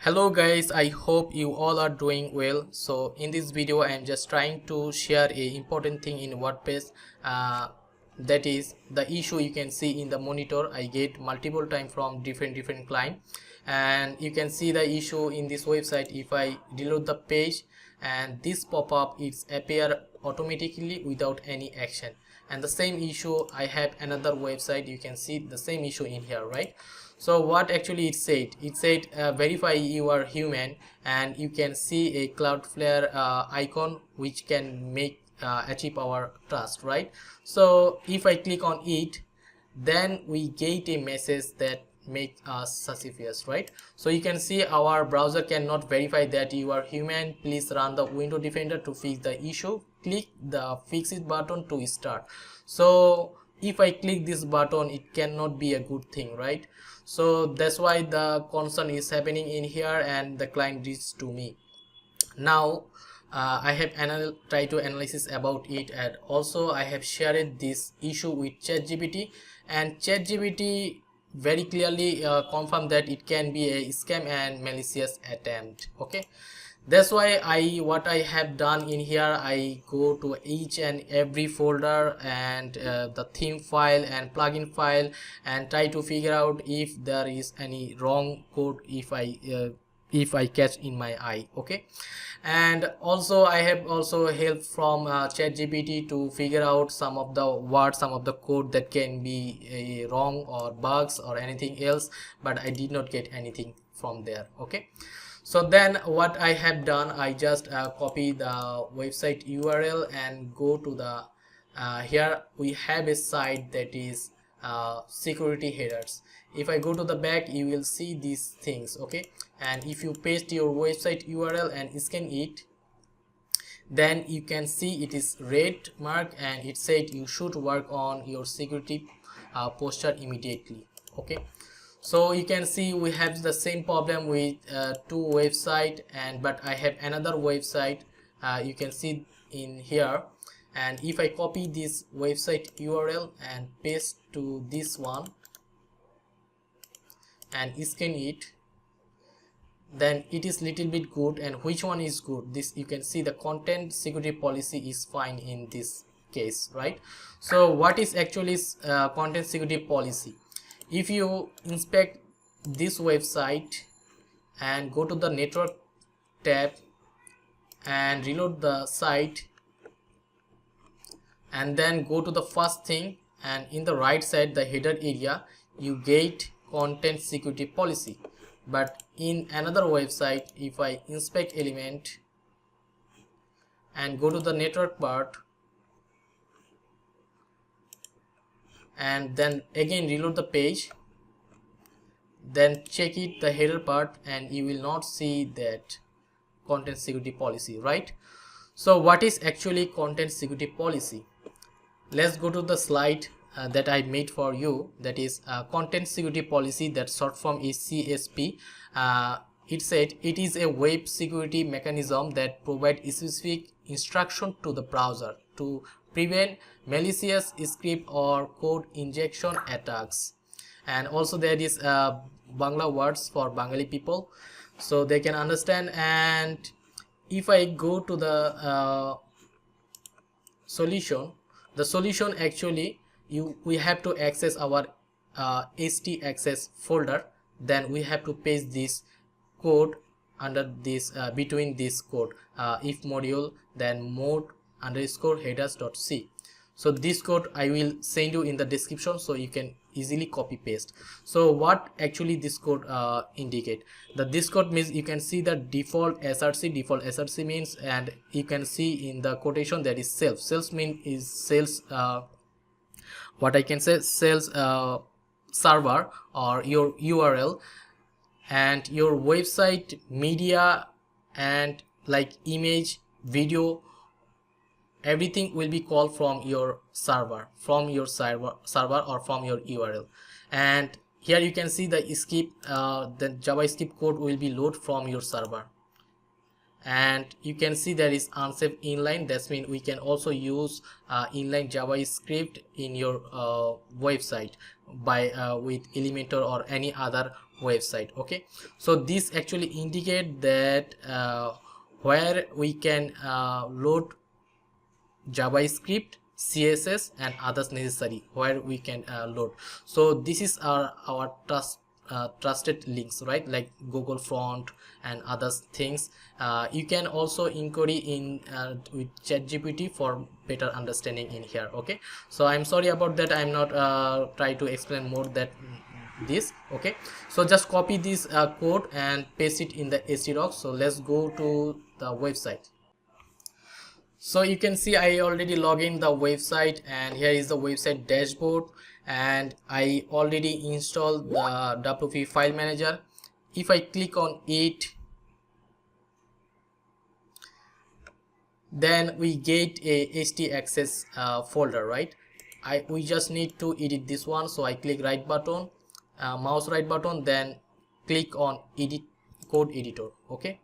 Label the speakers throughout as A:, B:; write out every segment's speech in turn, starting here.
A: Hello guys, I hope you all are doing well. So in this video I am just trying to share a important thing in WordPress, that is the issue you can see in the monitor. I get multiple time from different client, and you can see the issue in this website. If I reload the page and this pop-up, it's appear automatically without any action. And the same issue I have another website, you can see the same issue in here, right? So what actually it said verify you are human, and you can see a Cloudflare icon which can make achieve our trust, right? So if I click on it, then we get a message that make us suspicious, right? So you can see our browser cannot verify that you are human. Please run the window defender to fix the issue. Click the fix it button to start. So if I click this button, it cannot be a good thing, right? So that's why the concern is happening in here, and the client reached to me. Now I have tried to analysis about it, and also I have shared this issue with ChatGPT, and ChatGPT very clearly confirmed that it can be a scam and malicious attempt. Okay, that's why what I have done in here, I go to each and every folder and the theme file and plugin file, and try to figure out if there is any wrong code if I catch in my eye. Okay, and also I have also help from ChatGPT to figure out some of the words, some of the code that can be wrong or bugs or anything else, but I did not get anything from there. Okay, so then what I have done, I just copy the website URL and go to the here we have a site that is security headers. If I go to the back, you will see these things. Okay, and if you paste your website URL and scan it, then you can see it is red mark, and it said you should work on your security posture immediately. Okay, so you can see we have the same problem with two website, and but I have another website, you can see in here. And if I copy this website URL and paste to this one and scan it, then it is little bit good. And which one is good? This, you can see the content security policy is fine in this case, right? So what is actually content security policy? If you inspect this website and go to the network tab and reload the site, and then go to the first thing, and in the right side the header area, you get content security policy. But in another website, if I inspect element and go to the network part and then again reload the page, then check it the header part, and you will not see that content security policy, right? So what is actually content security policy? Let's go to the slide that I made for you, that is content security policy, that short form is CSP. It said it is a web security mechanism that provides specific instruction to the browser to prevent malicious script or code injection attacks. And also there is Bangla words for Bengali people, so they can understand. And if I go to the solution, the solution actually we have to access our htaccess folder, then we have to paste this code under this between this code, if module then mode underscore headers.c. so this code I will send you in the description, so you can easily copy paste. So what actually this code indicate? This code means, you can see the default src means, and you can see in the quotation that is sales mean is sales, what I can say, sales server or your URL, and your website media and like image, video, everything will be called from your server, or from your URL. And here you can see the skip, the JavaScript code will be load from your server. And you can see there is unsafe inline, that means we can also use inline JavaScript in your website by with Elementor or any other website. Okay, so this actually indicate that where we can load JavaScript, CSS and others necessary, where we can load. So this is our trusted links, right, like Google Front and others things. You can also inquiry in with ChatGPT for better understanding in here. Okay, so I'm sorry about that, I'm not try to explain more that this. Okay, so just copy this code and paste it in the htdoc. So let's go to the website. So you can see I already log in the website, and here is the website dashboard, and I already installed the WP file manager. If I click on it, then we get a htaccess folder, right? We just need to edit this one. So I click right button, mouse right button, then click on edit code editor. Okay,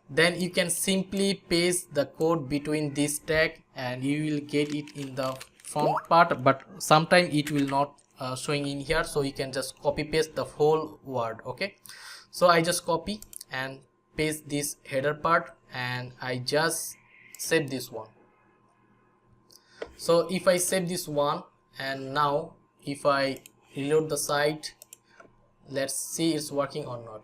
A: then you can simply paste the code between this tag and you will get it in the front part, but sometimes it will not showing in here. So you can just copy paste the whole word. Okay, so I just copy and paste this header part, and I just save this one. So if I save this one, and now if I reload the site, let's see it's working or not.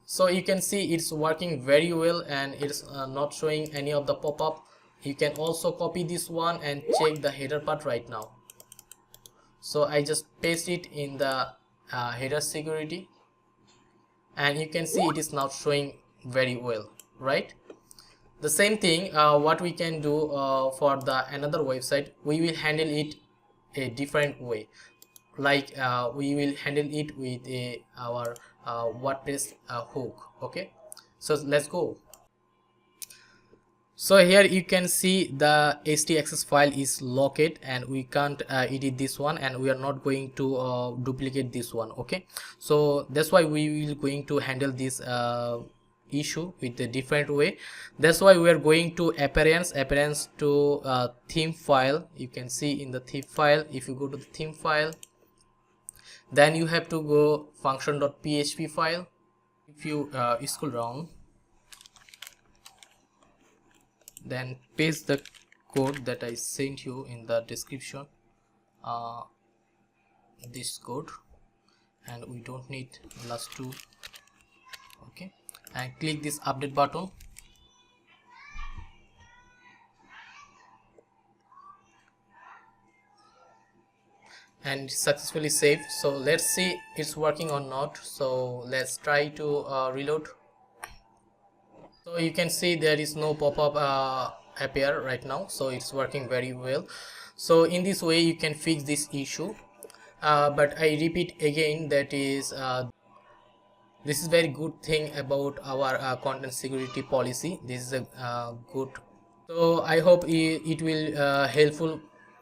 A: So you can see it's working very well, and it's not showing any of the pop-up. You can also copy this one and check the header part right now. So I just paste it in the header security, and you can see it is now showing very well, right? The same thing what we can do for the another website, we will handle it a different way. Like we will handle it with our WordPress hook. Okay, so let's go. So here you can see the htaccess file is locked, and we can't edit this one, and we are not going to duplicate this one. Okay, so that's why we will going to handle this issue with a different way. That's why we are going to appearance to theme file. You can see in the theme file, if you go to the theme file, then you have to go function.php file. If you scroll down, then paste the code that I sent you in the description, this code, and we don't need last two. Okay, and click this update button, and successfully saved. So let's see it's working or not. So let's try to reload. So you can see there is no pop-up appear right now, so it's working very well. So in this way you can fix this issue, but I repeat again, that is this is very good thing about our content security policy. This is a good. So I hope it will helpful.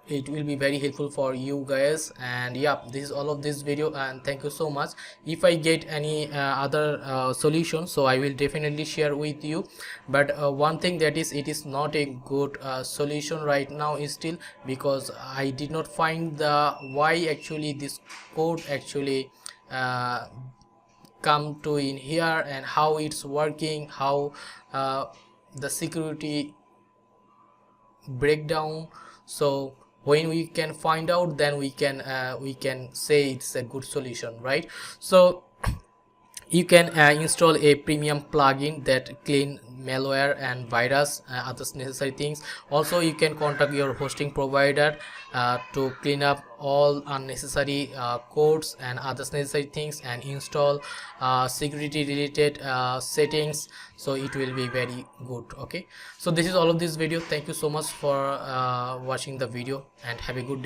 A: It will be very helpful for you guys. And yeah, this is all of this video, and thank you so much. If I get any other solution, so I will definitely share with you. But one thing, that is, it is not a good solution right now is still, because I did not find the why actually this code actually come to in here, and how it's working, how the security breakdown. So when we can find out, then we can say it's a good solution, right? So you can install a premium plugin that clean malware and virus, others necessary things. Also you can contact your hosting provider to clean up all unnecessary codes and others necessary things, and install security related settings. So it will be very good. Okay, so this is all of this video. Thank you so much for watching the video, and have a good day.